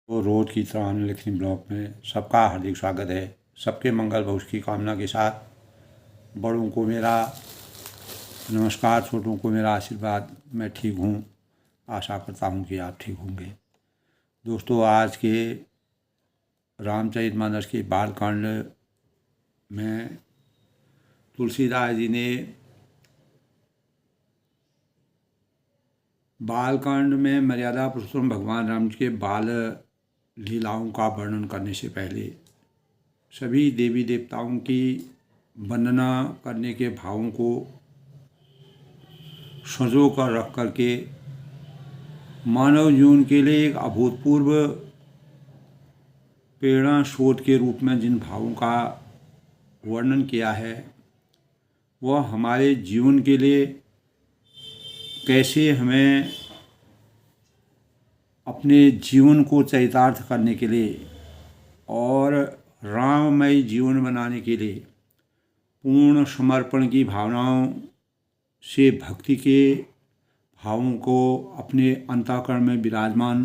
तो रोज़ की तरह लिखनी ब्लॉग में सबका हार्दिक स्वागत है। सबके मंगल भविष्य की कामना के साथ बड़ों को मेरा नमस्कार, छोटों को मेरा आशीर्वाद। मैं ठीक हूँ, आशा करता हूँ कि आप ठीक होंगे। दोस्तों, आज के रामचरितमानस के बालकांड में तुलसीदास जी ने बालकांड में मर्यादा पुरुषोत्तम भगवान राम के बाल लीलाओं का वर्णन करने से पहले सभी देवी देवताओं की वंदना करने के भावों को संजो कर रख करके मानव जीवन के लिए एक अभूतपूर्व प्रेरणा स्रोत के रूप में जिन भावों का वर्णन किया है, वह हमारे जीवन के लिए कैसे हमें अपने जीवन को चरितार्थ करने के लिए और राममय जीवन बनाने के लिए पूर्ण समर्पण की भावनाओं से भक्ति के भावों को अपने अंतःकरण में विराजमान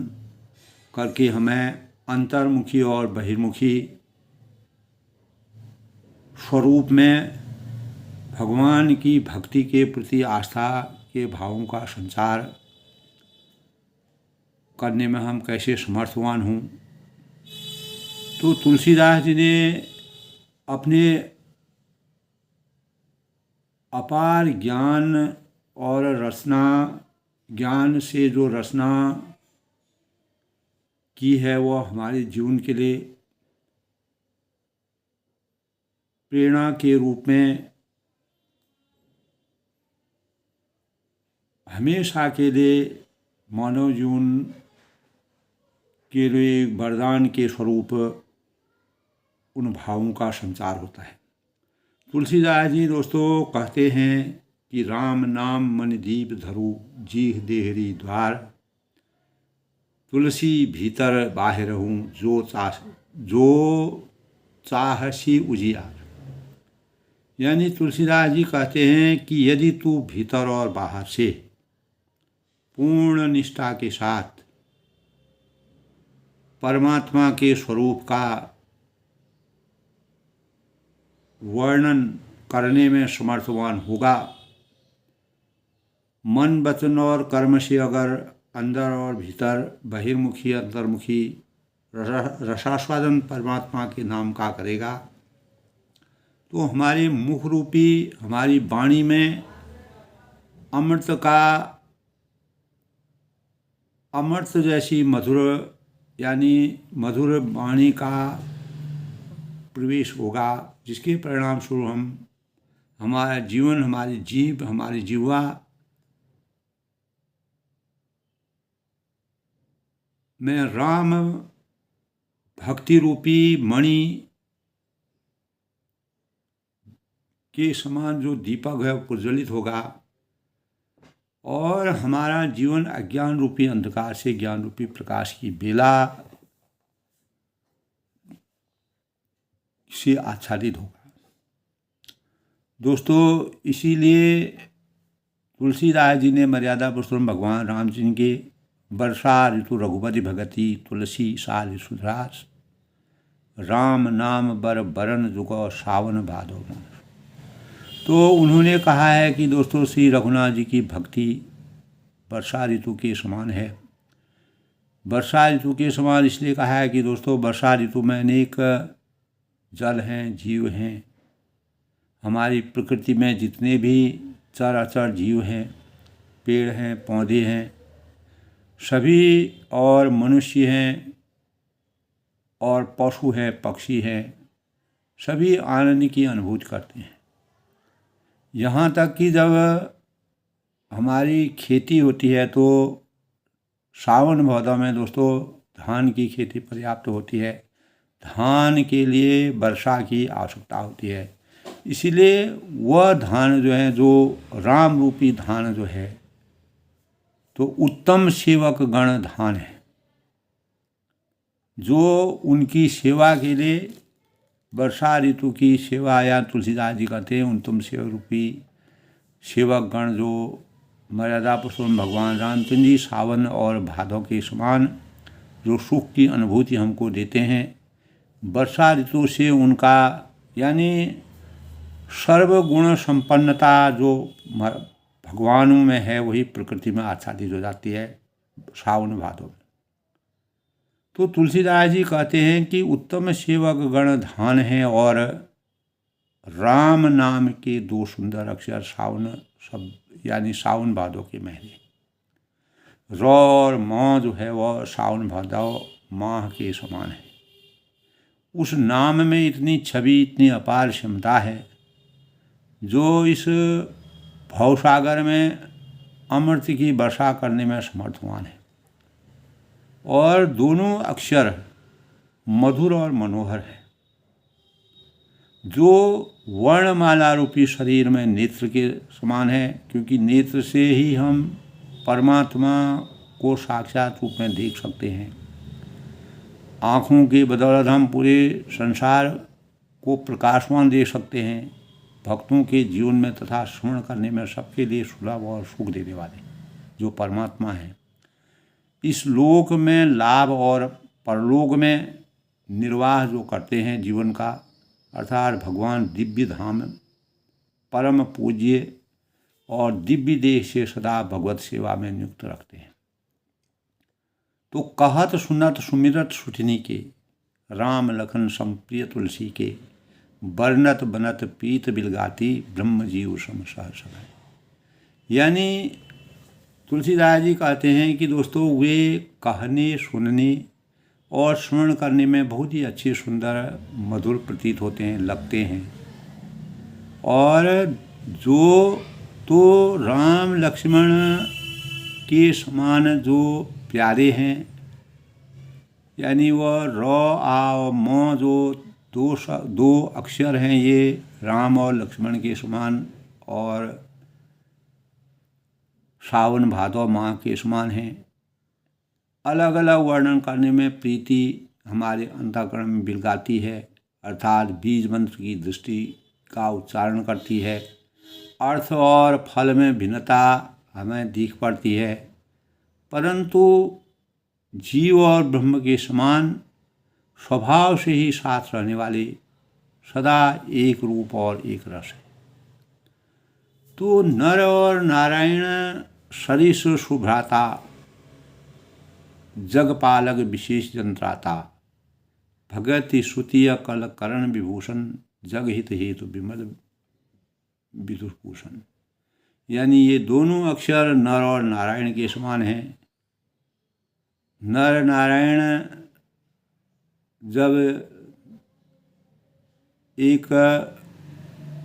करके हमें अंतर्मुखी और बहिर्मुखी स्वरूप में भगवान की भक्ति के प्रति आस्था के भावों का संचार करने में हम कैसे समर्थवान हूँ। तो तुलसीदास जी ने अपने अपार ज्ञान और रचना ज्ञान से जो रचना की है, वह हमारे जीवन के लिए प्रेरणा के रूप में हमेशा के लिए मानव जीवन के लिए वरदान के स्वरूप उन भावों का संचार होता है। तुलसीदास जी दोस्तों कहते हैं कि राम नाम मन दीप धरु जीह देहरी द्वार, तुलसी भीतर बाहर हूँ जो चाहसी उजियार। यानी तुलसीदास जी कहते हैं कि यदि तू भीतर और बाहर से पूर्ण निष्ठा के साथ परमात्मा के स्वरूप का वर्णन करने में समर्थवान होगा, मन वचन और कर्म से अगर अंदर और भीतर बहिर्मुखी अंतर्मुखी रसास्वादन परमात्मा के नाम का करेगा, तो हमारे मुख रूपी हमारी वाणी में अमृत जैसी मधुर यानी मधुर वाणी का प्रवेश होगा, जिसके परिणाम स्वरूप हमारा जीवन, हमारी जीव, हमारी जीवा में राम भक्ति रूपी मणि के समान जो दीपक है प्रज्वलित होगा और हमारा जीवन अज्ञान रूपी अंधकार से ज्ञान रूपी प्रकाश की बेला से आच्छादित होगा। दोस्तों, इसीलिए तुलसीदास जी ने मर्यादा पुरुषोत्तम भगवान राम जी के वर्षा ऋतु रघुपति भगति तुलसी साल सुधरास, राम नाम बर बरन जुगो सावन भादो मास। तो उन्होंने कहा है कि दोस्तों, श्री रघुनाथ जी की भक्ति वर्षा ऋतु के समान है। वर्षा ऋतु के समान इसलिए कहा है कि दोस्तों, वर्षा ऋतु में अनेक जल हैं, जीव हैं। हमारी प्रकृति में जितने भी चराचर जीव हैं, पेड़ हैं, पौधे हैं, सभी और मनुष्य हैं और पशु हैं, पक्षी हैं, सभी आनंद की अनुभूति करते हैं। यहाँ तक कि जब हमारी खेती होती है तो सावन भादो में दोस्तों धान की खेती पर्याप्त होती है। धान के लिए वर्षा की आवश्यकता होती है। इसीलिए वह धान जो है, जो राम रूपी धान जो है, तो उत्तम सेवक गण धान है, जो उनकी सेवा के लिए वर्षा ऋतु की सेवा, या तुलसीदास जी कहते हैं उत्तम सेवक रूपी सेवक गण जो मर्यादा पुरुषोत्तम भगवान रामचंद्र जी सावन और भादों के समान जो सुख की अनुभूति हमको देते हैं। वर्षा ऋतु से उनका यानी सर्वगुण संपन्नता जो भगवानों में है वही प्रकृति में आच्छादित हो जाती है सावन भादों में। तो तुलसीदास जी कहते हैं कि उत्तम सेवक गण धान है और राम नाम के दो सुंदर अक्षर सावन सब यानी सावन भादों के महीने। र और म जो है वह सावन भादौ माह के समान है। उस नाम में इतनी छवि, इतनी अपार क्षमता है जो इस भवसागर में अमृत की वर्षा करने में समर्थवान है। और दोनों अक्षर मधुर और मनोहर है। जो वर्णमाला रूपी शरीर में नेत्र के समान है, क्योंकि नेत्र से ही हम परमात्मा को साक्षात रूप में देख सकते हैं। आँखों की बदौलत हम पूरे संसार को प्रकाशवान देख सकते हैं। भक्तों के जीवन में तथा श्रवण करने में सबके लिए सुलभ और सुख देने वाले जो परमात्मा है, इस लोक में लाभ और परलोक में निर्वाह जो करते हैं जीवन का, अर्थात भगवान दिव्य धाम परम पूज्य और दिव्य देह से सदा भगवत सेवा में नियुक्त रखते हैं। तो कहत सुनत सुमिरत सुठनी के, राम लखन संप्रिय तुलसी के, वर्णत बनत पीत बिलगाती, ब्रह्म जीव सम सहस है। यानी तुलसीदास जी कहते हैं कि दोस्तों वे कहने, सुनने और श्रवण करने में बहुत ही अच्छे, सुंदर, मधुर प्रतीत होते हैं, लगते हैं। और जो तो राम लक्ष्मण के समान जो प्यारे हैं, यानी वह र आ और म जो दो अक्षर हैं, ये राम और लक्ष्मण के समान और सावन भादौ माह के समान हैं। अलग अलग वर्णन करने में प्रीति हमारे अंतःकरण में बिलगाती है, अर्थात बीज मंत्र की दृष्टि का उच्चारण करती है। अर्थ और फल में भिन्नता हमें दिख पड़ती है, परंतु जीव और ब्रह्म के समान स्वभाव से ही साथ रहने वाले सदा एक रूप और एक रस है। तो नर और नारायण सरिस सुभ्राता, जगपालक विशेष जंत्राता, भगति श्रुतिय कल करण विभूषण, जग हित हेतु विमल विदुषभूषण। यानी ये दोनों अक्षर नर और नारायण के समान हैं। नर नारायण जब एक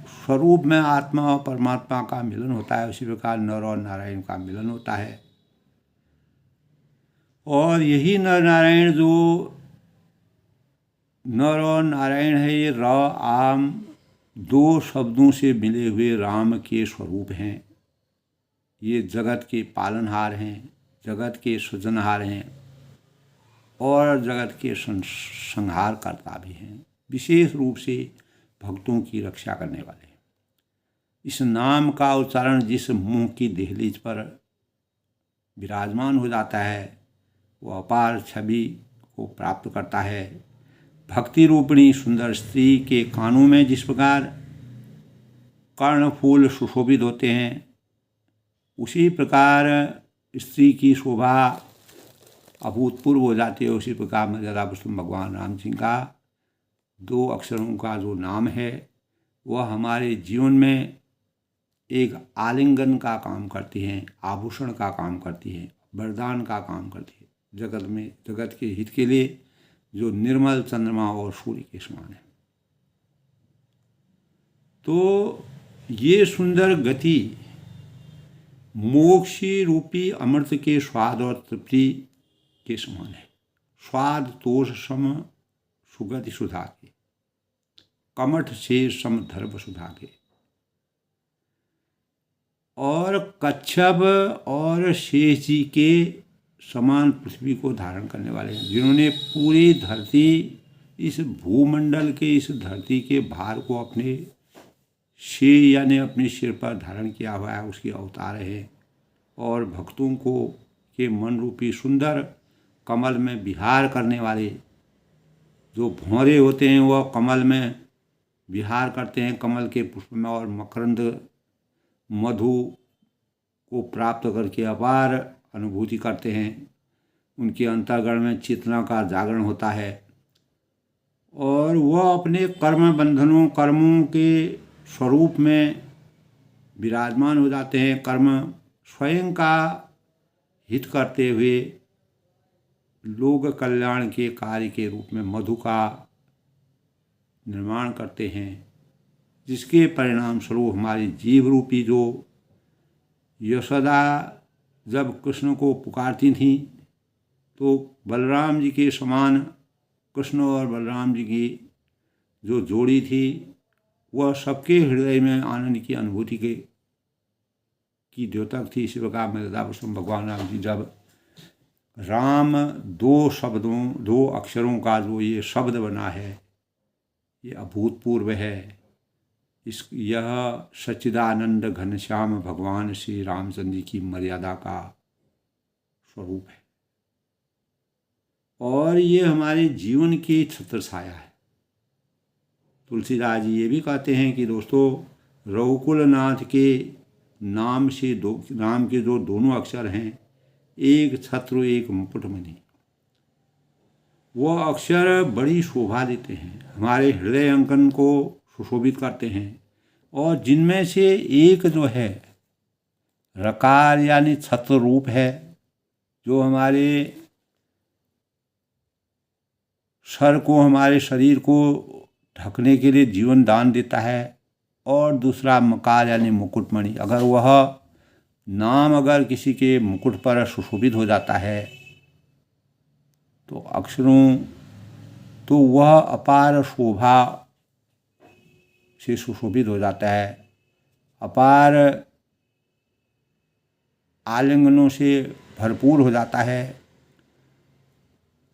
स्वरूप में आत्मा और परमात्मा का मिलन होता है, उसी प्रकार नर और नारायण का मिलन होता है। और यही नर नारायण जो नर और नारायण है, ये र आम दो शब्दों से मिले हुए राम के स्वरूप हैं। ये जगत के पालनहार हैं, जगत के सृजनहार हैं और जगत के संहार करता भी हैं। विशेष रूप से भक्तों की रक्षा करने वाले। इस नाम का उच्चारण जिस मुंह की दहलीज पर विराजमान हो जाता है, वो अपार छवि को प्राप्त करता है। भक्ति रूपिणी सुंदर स्त्री के कानों में जिस प्रकार कर्णफूल सुशोभित होते हैं, उसी प्रकार स्त्री की शोभा अभूतपूर्व हो जाती है। उसी प्रकार मर्यादा पुरुषोत्तम भगवान राम जी का दो अक्षरों का जो नाम है, वह हमारे जीवन में एक आलिंगन का काम करती हैं, आभूषण का काम करती है, वरदान का काम करती है। जगत के हित के लिए जो निर्मल चंद्रमा और सूर्य के समान है। तो ये सुंदर गति मोक्षी रूपी अमृत के स्वाद और तृप्ति के समान है। स्वाद तोष सम सुगति सुधा के, कमठ से सम धर्म सुधा के। और कच्छप और शेष जी के समान पृथ्वी को धारण करने वाले हैं, जिन्होंने पूरी धरती, इस भूमंडल के, इस धरती के भार को अपने यानी अपने सिर पर धारण किया हुआ है, उसके अवतार है। और भक्तों को के मन रूपी सुंदर कमल में विहार करने वाले जो भंवरे होते हैं वह कमल में विहार करते हैं, कमल के पुष्प में, और मकरंद मधु को प्राप्त करके अपार अनुभूति करते हैं। उनके अंतःकरण में चेतना का जागरण होता है और वह अपने कर्म बंधनों कर्मों के स्वरूप में विराजमान हो जाते हैं। कर्म स्वयं का हित करते हुए लोक कल्याण के कार्य के रूप में मधु का निर्माण करते हैं, जिसके परिणाम स्वरूप हमारी जीव रूपी जो यशोदा जब कृष्ण को पुकारती थी तो बलराम जी के समान कृष्ण और बलराम जी की जो जोड़ी थी वह सबके हृदय में आनंद की अनुभूति की द्योतक थी। इसी प्रकार मर्यादापुरुषोत्तम भगवान राम जी जब राम दो अक्षरों का जो ये शब्द बना है ये अभूतपूर्व है। यह सच्चिदानंद घनश्याम भगवान श्री रामचंद्र जी की मर्यादा का स्वरूप है और ये हमारे जीवन की छत्र छाया है। तुलसीदास जी ये भी कहते हैं कि दोस्तों रघुकुल नाथ के नाम के जो दोनों अक्षर हैं, एक छत्र एक मुकुटमणि, वह अक्षर बड़ी शोभा देते हैं, हमारे हृदय अंकन को सुशोभित करते हैं। और जिनमें से एक जो है रकार यानी छत्र रूप है, जो हमारे सर को हमारे शरीर को ढकने के लिए जीवन दान देता है, और दूसरा मकार यानी मुकुटमणि, अगर वह नाम अगर किसी के मुकुट पर सुशोभित हो जाता है तो अक्षरों तो वह अपार शोभा से सुशोभित हो जाता है, अपार आलिंगनों से भरपूर हो जाता है।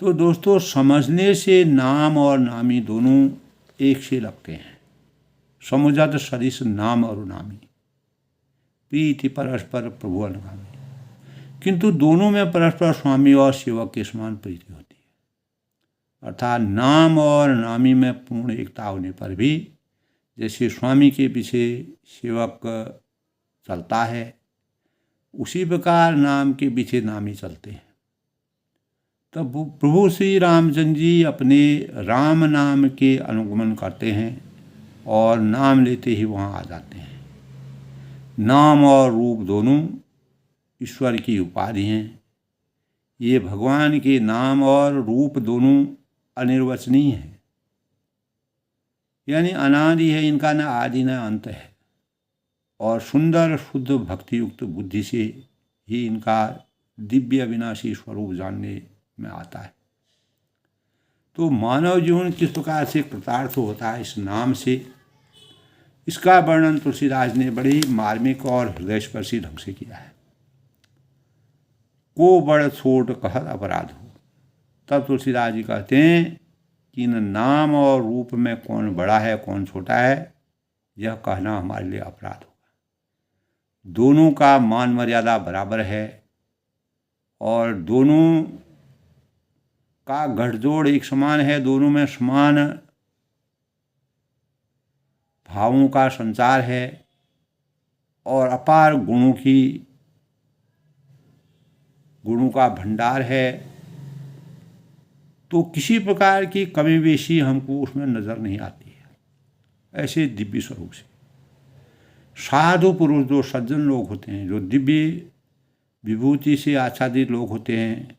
तो दोस्तों समझने से नाम और नामी दोनों एक से लगते हैं। समुझत सरिस नाम और नामी, प्रीति परस्पर प्रभु अनुगामी, किंतु दोनों में परस्पर स्वामी और सेवक के समान प्रीति होती है। अर्थात नाम और नामी में पूर्ण एकता होने पर भी जैसे स्वामी के पीछे सेवक चलता है, उसी प्रकार नाम के पीछे नामी चलते हैं। तब प्रभु श्री रामचंद्र जी अपने राम नाम के अनुगमन करते हैं और नाम लेते ही वहाँ आ जाते हैं। नाम और रूप दोनों ईश्वर की उपाधि हैं। ये भगवान के नाम और रूप दोनों अनिर्वचनीय हैं, यानी अनादि है, इनका न आदि न अंत है, और सुंदर शुद्ध भक्ति युक्त बुद्धि से ही इनका दिव्य अविनाशी स्वरूप जानने में आता है। तो मानव जीवन किस प्रकार से कृतार्थ होता है इस नाम से, इसका वर्णन तुलसीदास ने बड़ी मार्मिक और हृदयस्पर्शी ढंग से किया है। को बड़ छोट कहत अपराध हो, तब तुलसीदास जी कहते हैं कि इन नाम और रूप में कौन बड़ा है कौन छोटा है, यह कहना हमारे लिए अपराध होगा। दोनों का मान मर्यादा बराबर है और दोनों का गठजोड़ एक समान है, दोनों में समान भावों का संचार है और अपार गुणों का भंडार है। तो किसी प्रकार की कमी बेशी हमको उसमें नज़र नहीं आती है। ऐसे दिव्य स्वरूप से साधु पुरुष जो सज्जन लोग होते हैं, जो दिव्य विभूति से आच्छादित लोग होते हैं,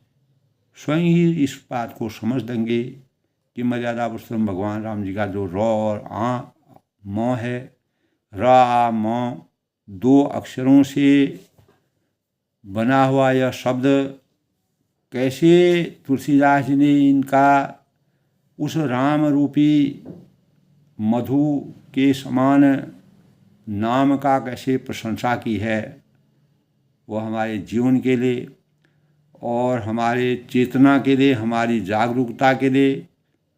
स्वयं ही इस बात को समझ देंगे कि मर्यादा पुरुषोत्तम भगवान राम जी का जो र और आ म है, र आ म दो अक्षरों से बना हुआ यह शब्द कैसे तुलसीदास जी ने इनका उस राम रूपी मधु के समान नाम का कैसे प्रशंसा की है, वह हमारे जीवन के लिए और हमारे चेतना के लिए, हमारी जागरूकता के लिए,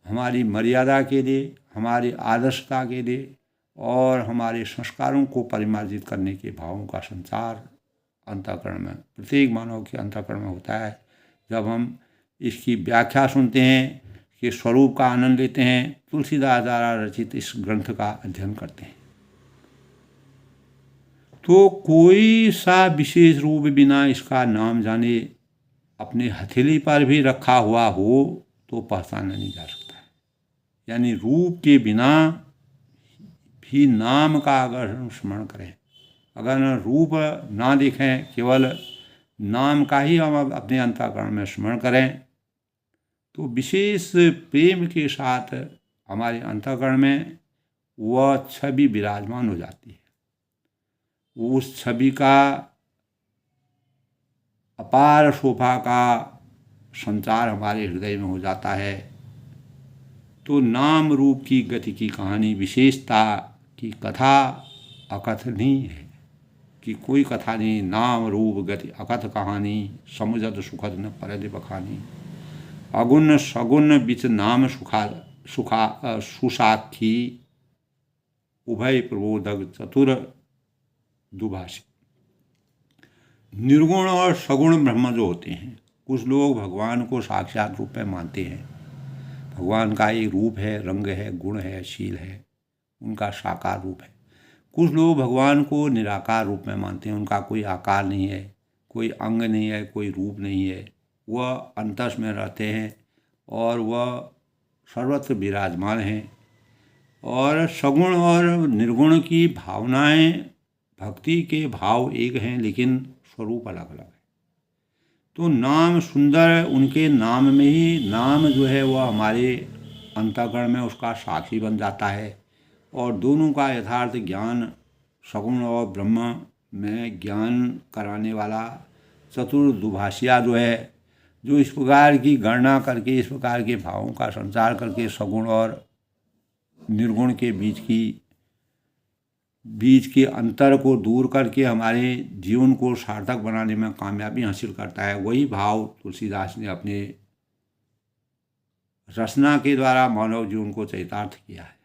हमारी मर्यादा के लिए, हमारी आदर्शता के लिए और हमारे संस्कारों को परिमार्जित करने के भावों का संचार अंतःकरण में, प्रत्येक मानव के अंतःकरण में होता है। जब हम इसकी व्याख्या सुनते हैं, कि स्वरूप का आनंद लेते हैं, तुलसीदास द्वारा रचित इस ग्रंथ का अध्ययन करते हैं। तो कोई सा विशेष रूप बिना इसका नाम जाने अपने हथेली पर भी रखा हुआ हो तो पहचाना नहीं जा सकता है। यानी रूप के बिना भी नाम का अगर हम स्मरण करें, अगर रूप ना देखें, केवल नाम का ही हम अपने अंतःकरण में स्मरण करें, तो विशेष प्रेम के साथ हमारे अंतःकरण में वह छवि विराजमान हो जाती है। उस छवि का अपार शोभा का संचार हमारे हृदय में हो जाता है। तो नाम रूप की गति की कहानी, विशेषता की कथा अकथनीय है, कि कोई कथा नहीं। नाम रूप गति अकथ कहानी, समुझत सुखद न परद बखानी। अगुण सगुण बिच नाम सुसाखी, उभय प्रबोधक चतुर दुभाषी। निर्गुण और सगुण ब्रह्म जो होते हैं, कुछ लोग भगवान को साक्षात रूप में मानते हैं। भगवान का एक रूप है, रंग है, गुण है, शील है, उनका साकार रूप है। कुछ लोग भगवान को निराकार रूप में मानते हैं, उनका कोई आकार नहीं है, कोई अंग नहीं है, कोई रूप नहीं है, वह अंतस में रहते हैं और वह सर्वत्र विराजमान हैं। और सगुण और निर्गुण की भावनाएं, भक्ति के भाव एक हैं, लेकिन स्वरूप अलग अलग है। तो नाम सुंदर, उनके नाम में ही नाम जो है वह हमारे अंतःकरण में उसका साक्षी बन जाता है। और दोनों का यथार्थ ज्ञान, सगुण और ब्रह्म में ज्ञान कराने वाला चतुर दुभाषिया जो है, जो इस प्रकार की गणना करके, इस प्रकार के भावों का संचार करके सगुण और निर्गुण के बीच के अंतर को दूर करके हमारे जीवन को सार्थक बनाने में कामयाबी हासिल करता है, वही भाव तुलसीदास ने अपने रचना के द्वारा मानव जीवन को चरितार्थ किया है।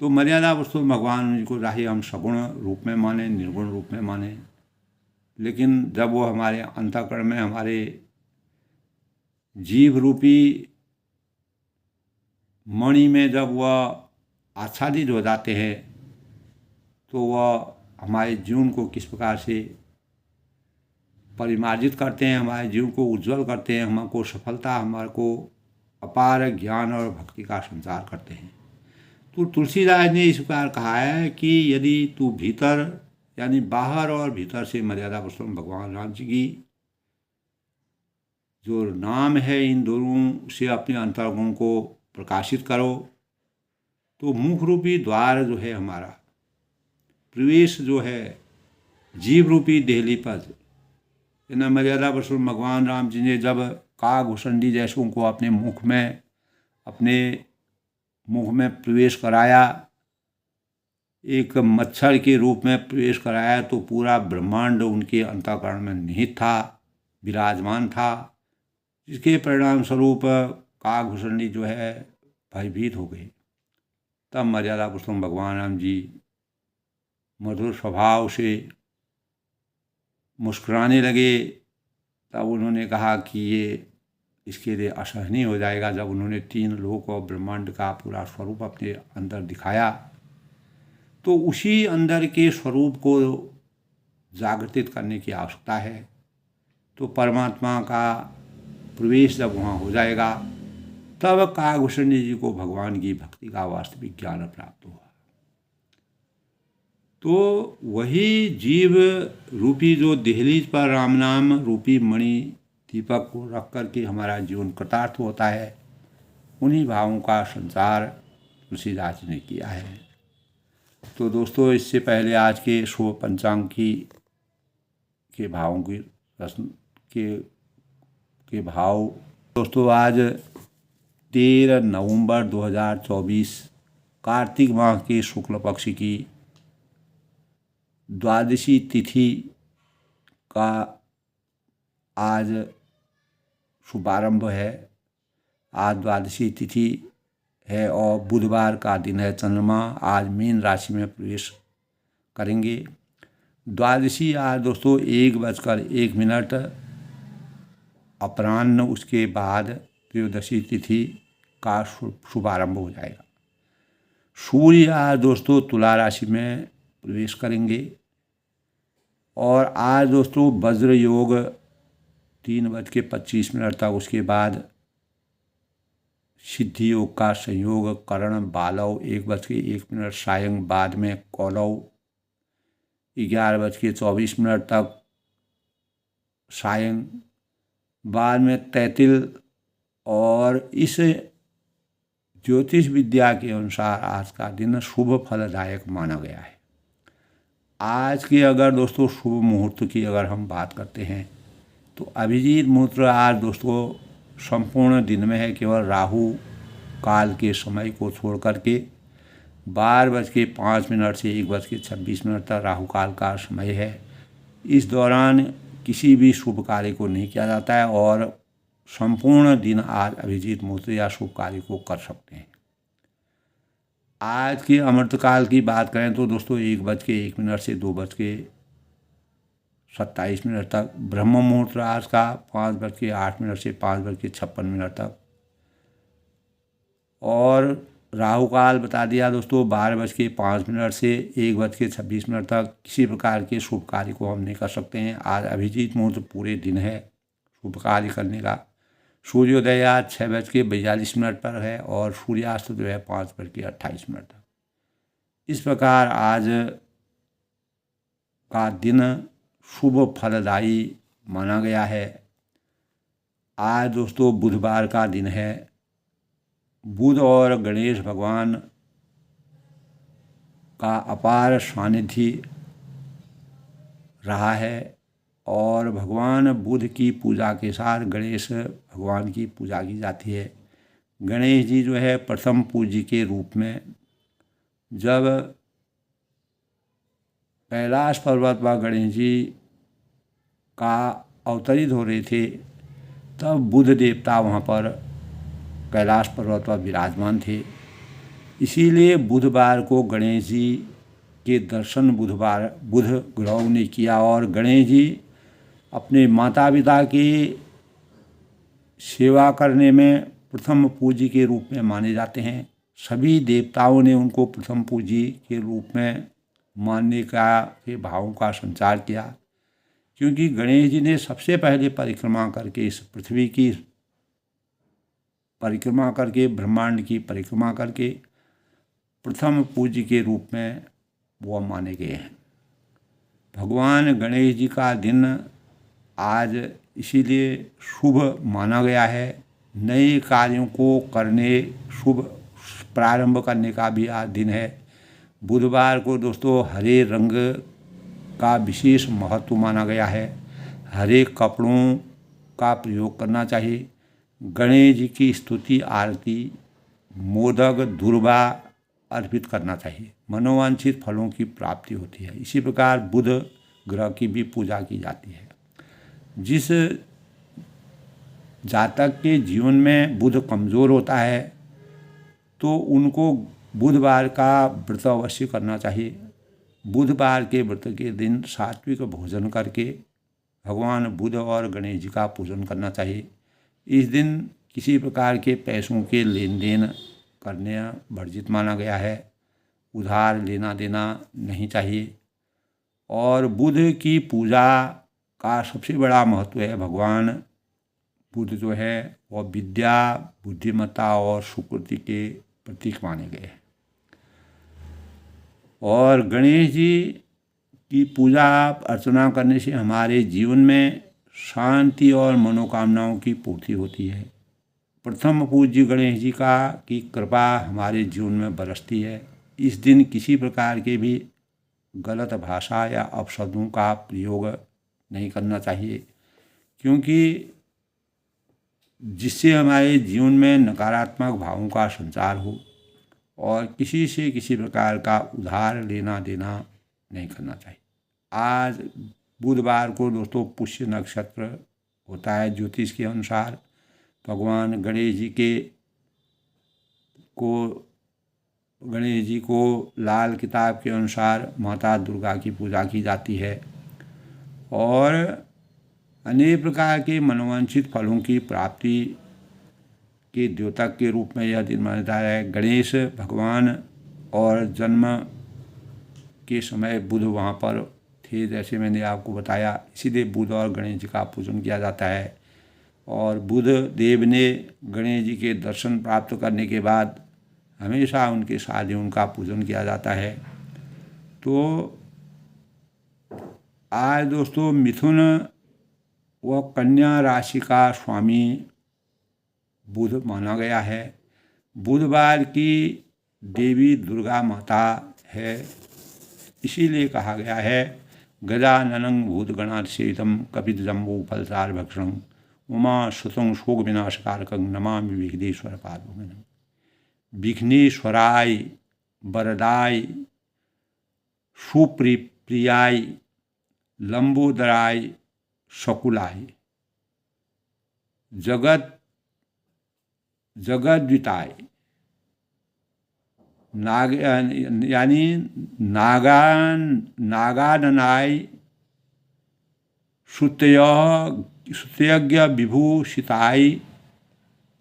तो मर्यादा पुरुषोत्तम भगवान उनको चाहे हम सगुण रूप में माने, निर्गुण रूप में माने, लेकिन जब वो हमारे अंतःकरण में, हमारे जीव रूपी मणि में जब वह आच्छादित हो जाते हैं, तो वह हमारे जीवन को किस प्रकार से परिमार्जित करते हैं, हमारे जीवन को उज्जवल करते हैं, हमको सफलता, हमारे को अपार ज्ञान और भक्ति का संचार करते हैं। तो तुलसीदास ने इस प्रकार कहा है कि यदि तू भीतर, यानी बाहर और भीतर से मर्यादा पुरुषोत्तम भगवान राम जी की जो नाम है, इन दोनों से अपने अंतर्गुण को प्रकाशित करो, तो मुख रूपी द्वार जो है हमारा, प्रवेश जो है जीव रूपी देहली पर, इन्हें मर्यादा पुरुषोत्तम भगवान राम जी ने जब काघुसंडी जैसों को अपने मुख में प्रवेश कराया, एक मच्छर के रूप में प्रवेश कराया, तो पूरा ब्रह्मांड उनके अंतःकरण में निहित था, विराजमान था, जिसके परिणाम स्वरूप काघुसंडी जो है भयभीत हो गई। तब मर्यादा पुरुषोत्तम भगवान राम जी मधुर स्वभाव से मुस्कुराने लगे। तब उन्होंने कहा कि ये इसके लिए असहनीय हो जाएगा। जब उन्होंने 3 लोक और ब्रह्मांड का पूरा स्वरूप अपने अंदर दिखाया, तो उसी अंदर के स्वरूप को जागृत करने की आवश्यकता है। तो परमात्मा का प्रवेश जब वहाँ हो जाएगा, तब काघुसंडी जी को भगवान की भक्ति का वास्तविक ज्ञान प्राप्त हुआ। तो वही जीव रूपी जो दहलीज पर राम नाम रूपी मणि दीपक को रख करके हमारा जीवन कृतार्थ होता है, उन्हीं भावों का संचार तुलसीदास ने किया है। तो दोस्तों, इससे पहले आज के शो पंचांग के भावों की रस्म के भाव। दोस्तों, आज 13 नवंबर 2024 कार्तिक माह के शुक्ल पक्ष की द्वादशी तिथि का आज शुभारंभ है। आज द्वादशी तिथि है और बुधवार का दिन है। चंद्रमा आज मीन राशि में प्रवेश करेंगे। द्वादशी आज दोस्तों 1:01 अपराह्न उसके बाद त्रयोदशी तिथि का शुभारंभ हो जाएगा। सूर्य आज दोस्तों तुला राशि में प्रवेश करेंगे और आज दोस्तों वज्र योग 3:25 तक, उसके बाद सिद्धि योग का संयोग करण बालव 1:01 सायं, बाद में कौलव 11:24 तक सायं, बाद में तैतिल। और इस ज्योतिष विद्या के अनुसार आज का दिन शुभ फलदायक माना गया है। आज के अगर दोस्तों शुभ मुहूर्त की अगर हम बात करते हैं तो अभिजीत मुहूर्त आज दोस्तों संपूर्ण दिन में है। केवल राहु काल के समय को छोड़ करके 12:05 से 1:26 तक राहु काल का समय है। इस दौरान किसी भी शुभ कार्य को नहीं किया जाता है और संपूर्ण दिन आज अभिजीत मुहूर्त या शुभ कार्य को कर सकते हैं। आज के अमृतकाल की बात करें तो दोस्तों 1:01 से 2:27 तक, ब्रह्म मुहूर्त आज का 5:08 से 5:56 तक, और राहु काल बता दिया दोस्तों 12:05 से 1:26 तक। किसी प्रकार के शुभ कार्य को हम नहीं कर सकते हैं। आज अभिजीत मुहूर्त पूरे दिन है शुभ कार्य करने का। सूर्योदय आज 6:42 पर है और सूर्यास्त जो है 5:28 तक। इस प्रकार आज का दिन शुभ फलदायी माना गया है। आज दोस्तों बुधवार का दिन है। बुध और गणेश भगवान का अपार सानिध्य रहा है और भगवान बुध की पूजा के साथ गणेश भगवान की पूजा की जाती है। गणेश जी जो है प्रथम पूज्य के रूप में जब कैलाश पर्वत पर गणेश जी का अवतरित हो रहे थे तब बुध देवता वहाँ पर कैलाश पर्वत पर विराजमान थे। इसीलिए बुधवार को गणेश जी के दर्शन बुध ग्रहों ने किया और गणेश जी अपने माता पिता की सेवा करने में प्रथम पूज्य के रूप में माने जाते हैं। सभी देवताओं ने उनको प्रथम पूज्य के रूप में मानने के भावों का संचार किया, क्योंकि गणेश जी ने सबसे पहले परिक्रमा करके इस पृथ्वी की परिक्रमा करके, ब्रह्मांड की परिक्रमा करके प्रथम पूज्य के रूप में वो माने गए हैं। भगवान गणेश जी का दिन आज इसीलिए शुभ माना गया है। नए कार्यों को करने, शुभ प्रारंभ करने का भी आज दिन है। बुधवार को दोस्तों हरे रंग का विशेष महत्व माना गया है। हरे कपड़ों का प्रयोग करना चाहिए। गणेश जी की स्तुति, आरती, मोदक, दुर्वा अर्पित करना चाहिए। मनोवांछित फलों की प्राप्ति होती है। इसी प्रकार बुध ग्रह की भी पूजा की जाती है। जिस जातक के जीवन में बुध कमज़ोर होता है तो उनको बुधवार का व्रत अवश्य करना चाहिए। बुधवार के व्रत के दिन सात्विक भोजन करके भगवान बुध और गणेश जी का पूजन करना चाहिए। इस दिन किसी प्रकार के पैसों के लेन देन करने वर्जित माना गया है। उधार लेना देना नहीं चाहिए। और बुध की पूजा का सबसे बड़ा महत्व है। भगवान बुध जो है वह विद्या, बुद्धिमत्ता और सुकृति के प्रतीक माने गए हैं। और गणेश जी की पूजा अर्चना करने से हमारे जीवन में शांति और मनोकामनाओं की पूर्ति होती है। प्रथम पूज्य गणेश जी की कृपा हमारे जीवन में बरसती है। इस दिन किसी प्रकार के भी गलत भाषा या अपशब्दों का प्रयोग नहीं करना चाहिए, क्योंकि जिससे हमारे जीवन में नकारात्मक भावों का संचार हो। और किसी से किसी प्रकार का उधार लेना देना नहीं करना चाहिए। आज बुधवार को दोस्तों पुष्य नक्षत्र होता है। ज्योतिष के अनुसार भगवान गणेश जी को लाल किताब के अनुसार माता दुर्गा की पूजा की जाती है। और अनेक प्रकार के मनोवांछित फलों की प्राप्ति के द्योतक के रूप में यह दिन माना जाता है। गणेश भगवान और जन्म के समय बुध वहाँ पर थे, जैसे मैंने आपको बताया, इसीलिए बुध और गणेश जी का पूजन किया जाता है। और बुध देव ने गणेश जी के दर्शन प्राप्त करने के बाद हमेशा उनके साथ ही उनका पूजन किया जाता है। तो आज दोस्तों मिथुन व कन्या राशि का स्वामी बुध माना गया है। बुधवार की देवी दुर्गा माता है, इसीलिए कहा गया है गजाननं भूतगणाधिसेवितं कपिध्वजम्बो फलसार भक्षणं उमा सुतं शोक विनाशकारकं नमामि विघ्नेश्वर पादुकं। विघ्नेश्वराय वरदाय सुप्रियाय लंबोदराय शकुलाय जगद्विताय यानी नागाननाय श्रुतयज्ञ विभूषिताय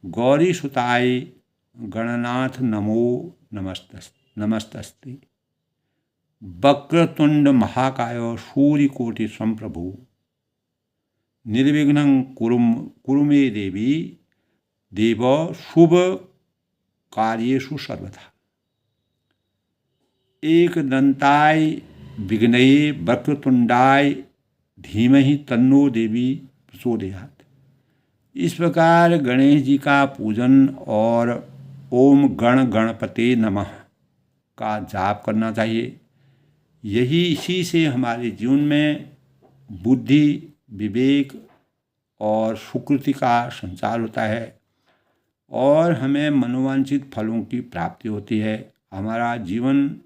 गौरी सुताय गणनाथ नमो नमस्तस्ते। वक्रतुंड महाकाय सूर्यकोटि संप्रभु निर्विघ्नं कुरु मे देवी देव शुभ कार्येषु सर्वथा। एक दंताय विघ्नये वक्रतुंडाय धीमहि तन्नो देवी प्रचोदयात्। इस प्रकार गणेश जी का पूजन और ओम गण गणपते नमः का जाप करना चाहिए। इसी से हमारे जीवन में बुद्धि, विवेक और सुकृति का संचार होता है और हमें मनोवांछित फलों की प्राप्ति होती है। हमारा जीवन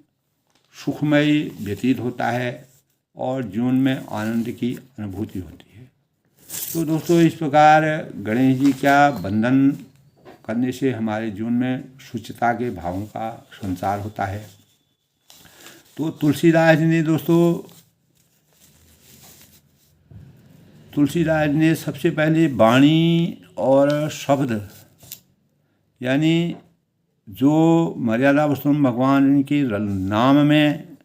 सुखमय व्यतीत होता है और जीवन में आनंद की अनुभूति होती है। तो दोस्तों इस प्रकार गणेश जी का वंदन करने से हमारे जीवन में शुचिता के भावों का संचार होता है। तो तुलसीदास ने सबसे पहले वाणी और शब्द यानी जो मर्यादा पुरुषोत्तम भगवान के नाम में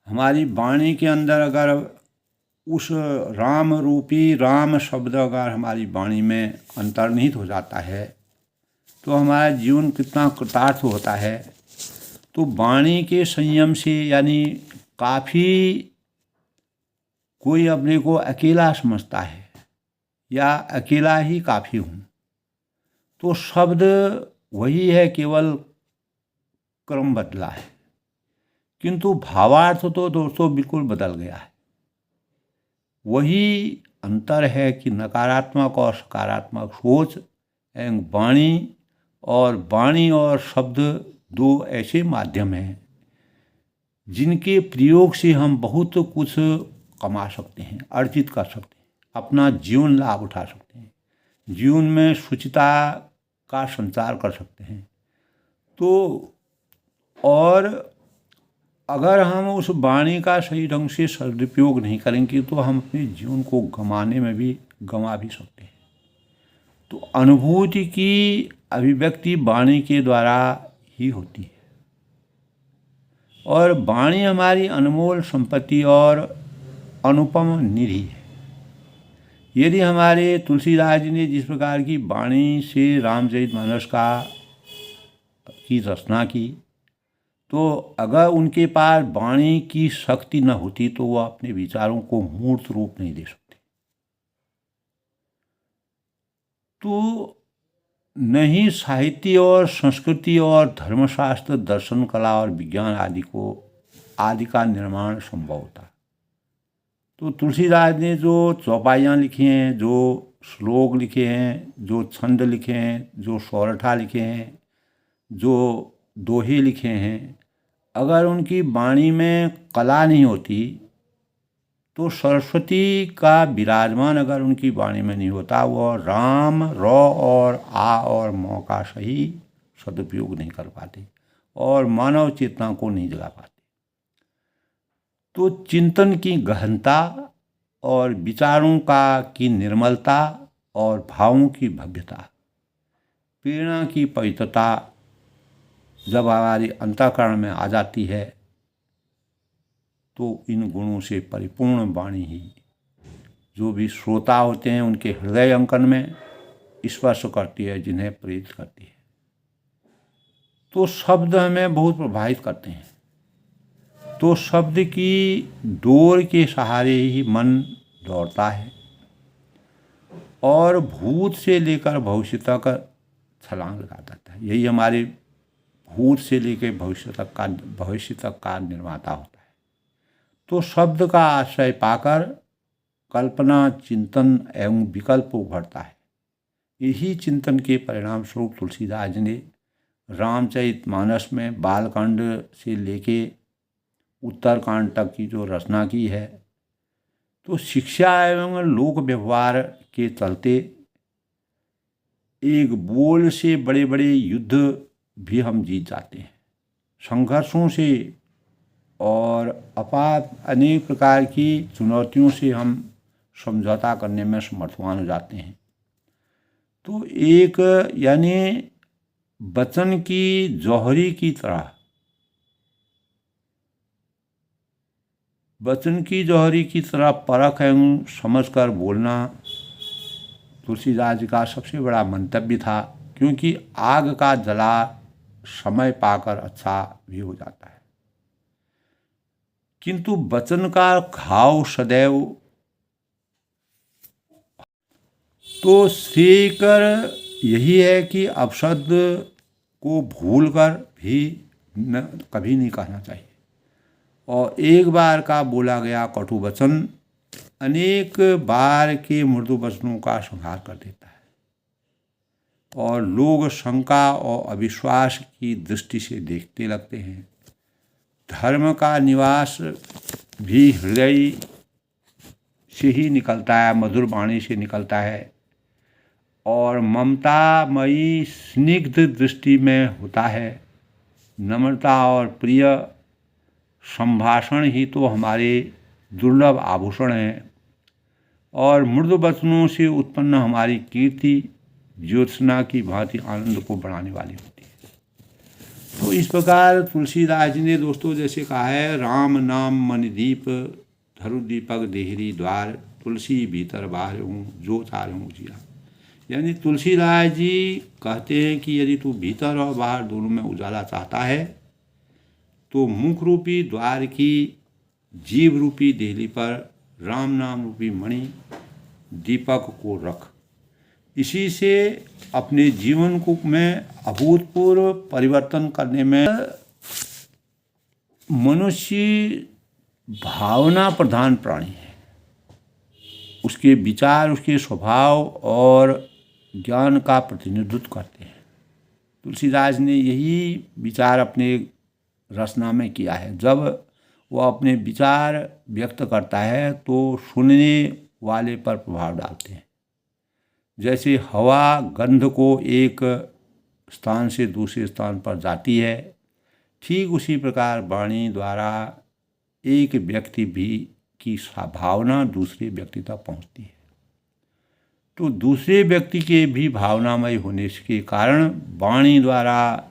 हमारी वाणी के अंदर अगर उस राम रूपी राम शब्द अगर हमारी वाणी में अंतर्निहित हो जाता है तो हमारा जीवन कितना कृतार्थ होता है। तो वाणी के संयम से यानी काफ़ी कोई अपने को अकेला समझता है या अकेला ही काफ़ी हूँ, तो शब्द वही है, केवल क्रम बदला है, किंतु भावार्थ तो दोस्तों बिल्कुल बदल गया है। वही अंतर है कि नकारात्मक और सकारात्मक सोच एवं वाणी और शब्द दो ऐसे माध्यम हैं जिनके प्रयोग से हम बहुत कुछ कमा सकते हैं, अर्जित कर सकते हैं, अपना जीवन लाभ उठा सकते हैं, जीवन में शुचिता का संचार कर सकते हैं। तो और अगर हम उस वाणी का सही ढंग से सदुपयोग नहीं करेंगे तो हम अपने जीवन को गंवा भी सकते हैं। तो अनुभूति की अभिव्यक्ति वाणी के द्वारा ही होती है और वाणी हमारी अनमोल संपत्ति और अनुपम निधि है। यदि हमारे तुलसीदास जी ने जिस प्रकार की वाणी से रामचरितमानस की रचना की, तो अगर उनके पास वाणी की शक्ति न होती तो वह अपने विचारों को मूर्त रूप नहीं दे सकते। तो नहीं साहित्य और संस्कृति और धर्मशास्त्र, दर्शन, कला और विज्ञान आदि का निर्माण संभव होता। तो तुलसीदास ने जो चौपाइयाँ लिखी हैं, जो श्लोक लिखे हैं, जो छंद लिखे हैं, जो सोरठा लिखे हैं, जो दोहे लिखे हैं, अगर उनकी वाणी में कला नहीं होती तो सरस्वती का विराजमान अगर उनकी वाणी में नहीं होता, वह राम, र और आ और म का सही सदुपयोग नहीं कर पाते और मानव चेतना को नहीं जगा पाते। तो चिंतन की गहनता और विचारों की निर्मलता और भावों की भव्यता, प्रेरणा की पवित्रता जब हमारी अंतःकरण में आ जाती है तो इन गुणों से परिपूर्ण वाणी ही जो भी श्रोता होते हैं उनके हृदय अंकन में स्पर्श करती है, जिन्हें प्रेरित करती है। तो शब्द हमें बहुत प्रभावित करते हैं। तो शब्द की डोर के सहारे ही मन दौड़ता है और भूत से लेकर भविष्य तक छलांग लगा देता है। यही हमारे भूत से लेकर भविष्य तक का निर्माता होता है। तो शब्द का आश्रय पाकर कल्पना, चिंतन एवं विकल्प उभरता है। यही चिंतन के परिणाम स्वरूप तुलसीदास जी ने रामचरितमानस में बालकांड से लेके उत्तरकांड तक की जो रचना की है, तो शिक्षा एवं लोक व्यवहार के चलते एक बोल से बड़े बड़े युद्ध भी हम जीत जाते हैं। संघर्षों से और अनेक प्रकार की चुनौतियों से हम समझौता करने में समर्थवान हो जाते हैं। तो एक यानी वचन की जौहरी की तरह, वचन की जौहरी की तरह परख एवं समझकर बोलना तुलसीदास जी का सबसे बड़ा मंतव्य था, क्योंकि आग का जला समय पाकर अच्छा भी हो जाता है, किंतु वचन का घाव सदैव तो श्रेयकर यही है कि अपशब्द को भूलकर भी कभी नहीं कहना चाहिए। और एक बार का बोला गया कटु वचन अनेक बार के मृदु वचनों का संहार कर देता है और लोग शंका और अविश्वास की दृष्टि से देखते लगते हैं। धर्म का निवास भी हृदय से ही निकलता है, मधुर वाणी से निकलता है और ममतामयी स्निग्ध दृष्टि में होता है। नम्रता और प्रिय संभाषण ही तो हमारे दुर्लभ आभूषण हैं और मृदु वचनों से उत्पन्न हमारी कीर्ति ज्योत्सना की भांति आनंद को बढ़ाने वाली होती है। तो इस प्रकार तुलसीदास जी ने दोस्तों जैसे कहा है, राम नाम मन दीप धरु दीपक देहरी द्वार, तुलसी भीतर बाहर हूँ जो तारूँ उजिया। यानी तुलसीदास जी कहते हैं कि यदि तू भीतर और बाहर दोनों में उजाला चाहता है तो मुख रूपी द्वार की जीव रूपी देहली पर राम नाम रूपी मणि दीपक को रख। इसी से अपने जीवन को में अभूतपूर्व परिवर्तन करने में मनुष्य भावना प्रधान प्राणी है। उसके विचार, उसके स्वभाव और ज्ञान का प्रतिनिधित्व करते हैं। तुलसीदास ने यही विचार अपने रचना में किया है। जब वह अपने विचार व्यक्त करता है तो सुनने वाले पर प्रभाव डालते हैं। जैसे हवा गंध को एक स्थान से दूसरे स्थान पर जाती है, ठीक उसी प्रकार वाणी द्वारा एक व्यक्ति भी की भावना दूसरे व्यक्ति तक पहुंचती है। तो दूसरे व्यक्ति के भी भावनामय होने के कारण वाणी द्वारा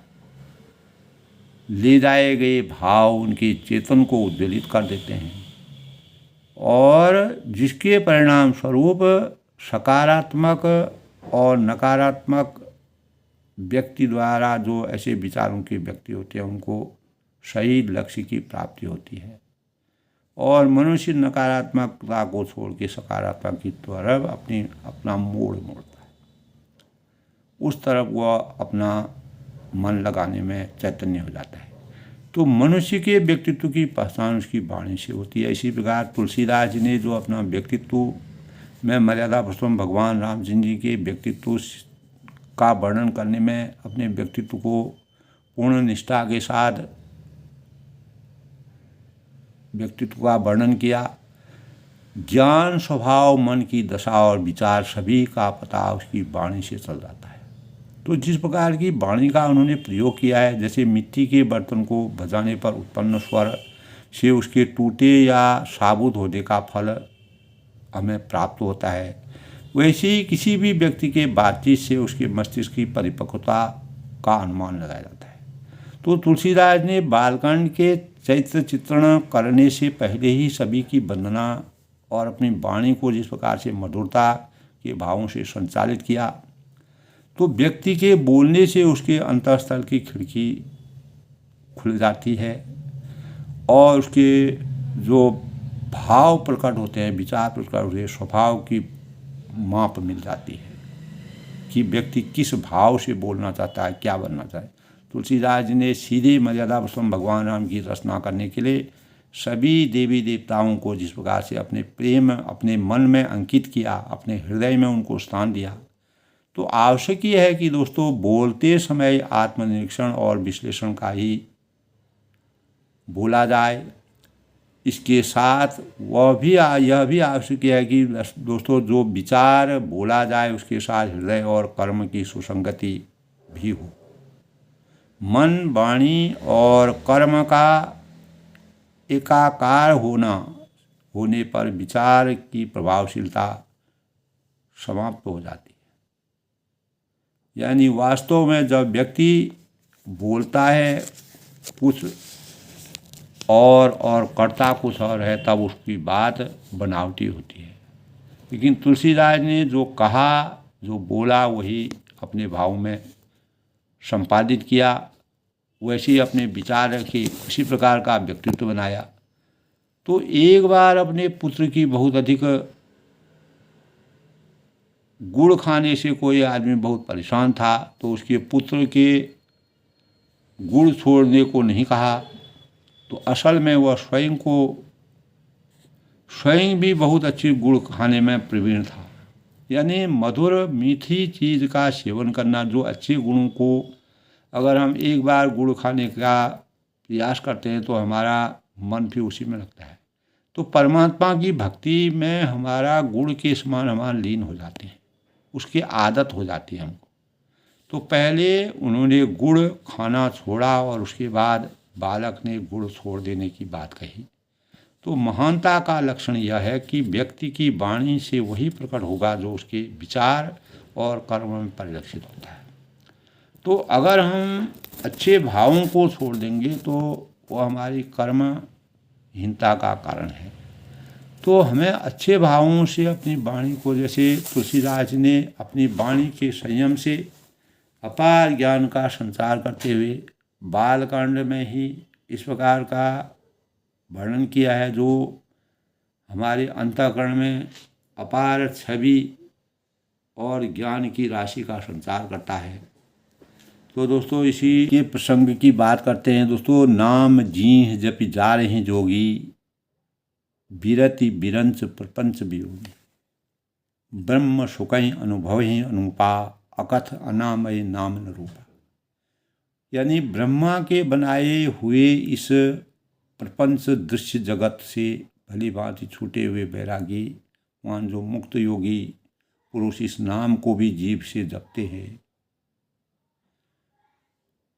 ले जाए गए भाव उनके चेतन को उद्वेलित कर देते हैं और जिसके परिणाम स्वरूप सकारात्मक और नकारात्मक व्यक्ति द्वारा जो ऐसे विचारों के व्यक्ति होते हैं उनको सही लक्ष्य की प्राप्ति होती है और मनुष्य नकारात्मकता को छोड़ के सकारात्मक की तरफ अपना मोड़ मोड़ता है। उस तरफ वह अपना मन लगाने में चैतन्य हो जाता है। तो मनुष्य के व्यक्तित्व की पहचान उसकी वाणी से होती है। इसी प्रकार तुलसीदास जी ने जो अपना व्यक्तित्व में मर्यादा पुरुषोत्तम भगवान रामचंद्र जी के व्यक्तित्व का वर्णन करने में अपने व्यक्तित्व को पूर्ण निष्ठा के साथ व्यक्तित्व का वर्णन किया। ज्ञान, स्वभाव, मन की दशा और विचार सभी का पता उसकी वाणी से चल जाता है। तो जिस प्रकार की वाणी का उन्होंने प्रयोग किया है, जैसे मिट्टी के बर्तन को बजाने पर उत्पन्न स्वर से उसके टूटे या साबुत होने का फल हमें प्राप्त होता है, वैसे ही किसी भी व्यक्ति के बातचीत से उसके मस्तिष्क की परिपक्वता का अनुमान लगाया जाता है। तो तुलसीदास ने बालकांड के चरित्र चित्रण करने से पहले ही सभी की वंदना और अपनी वाणी को जिस प्रकार से मधुरता के भावों से संचालित किया, तो व्यक्ति के बोलने से उसके अंतःस्थल की खिड़की खुल जाती है और उसके जो भाव प्रकट होते हैं, विचार प्रकट होते हैं, स्वभाव की माप मिल जाती है कि व्यक्ति किस भाव से बोलना चाहता है, क्या बनना चाहता है। तुलसीदास जी ने सीधे मर्यादा पुरुषोत्तम भगवान राम की रचना करने के लिए सभी देवी देवताओं को जिस प्रकार से अपने प्रेम अपने मन में अंकित किया, अपने हृदय में उनको स्थान दिया, तो आवश्यक यह है कि दोस्तों बोलते समय आत्मनिरीक्षण और विश्लेषण का ही बोला जाए। इसके साथ यह भी आवश्यक है कि दोस्तों जो विचार बोला जाए उसके साथ हृदय और कर्म की सुसंगति भी हो। मन, वाणी और कर्म का एकाकार होने पर विचार की प्रभावशीलता समाप्त हो जाती है। यानी वास्तव में जब व्यक्ति बोलता है कुछ और करता कुछ और है, तब उसकी बात बनावटी होती है। लेकिन तुलसीदास ने जो कहा, जो बोला, वही अपने भाव में संपादित किया, वैसे ही अपने विचार रखे, उसी प्रकार का व्यक्तित्व बनाया। तो एक बार अपने पुत्र की बहुत अधिक गुड़ खाने से कोई आदमी बहुत परेशान था, तो उसके पुत्र के गुड़ छोड़ने को नहीं कहा, तो असल में वह स्वयं भी बहुत अच्छी गुड़ खाने में प्रवीण था। यानी मधुर मीठी चीज़ का सेवन करना, जो अच्छे गुणों को अगर हम एक बार गुड़ खाने का प्रयास करते हैं तो हमारा मन भी उसी में लगता है। तो परमात्मा की भक्ति में हमारा गुड़ के समान हमारा लीन हो जाते हैं, उसकी आदत हो जाती है हमको। तो पहले उन्होंने गुड़ खाना छोड़ा और उसके बाद बालक ने गुड़ छोड़ देने की बात कही। तो महानता का लक्षण यह है कि व्यक्ति की वाणी से वही प्रकट होगा जो उसके विचार और कर्म में परिलक्षित होता है। तो अगर हम अच्छे भावों को छोड़ देंगे तो वो हमारी कर्महीनता का कारण है। तो हमें अच्छे भावों से अपनी वाणी को, जैसे तुलसीदास ने अपनी वाणी के संयम से अपार ज्ञान का संचार करते हुए बालकांड में ही इस प्रकार का वर्णन किया है, जो हमारे अंतःकरण में अपार छवि और ज्ञान की राशि का संचार करता है। तो दोस्तों इसी के प्रसंग की बात करते हैं। दोस्तों, नाम जीह जपि जा रहे जोगी, बिरति बिरंच प्रपंच वियोगी, ब्रह्म सुखहि अनुभव ही अनुपा, अकथ अनामय नाम न रूपा। यानी ब्रह्मा के बनाए हुए इस प्रपंच दृश्य जगत से भली भांति छूटे हुए बैरागी मान जो मुक्त योगी पुरुष इस नाम को भी जीभ से जपते हैं,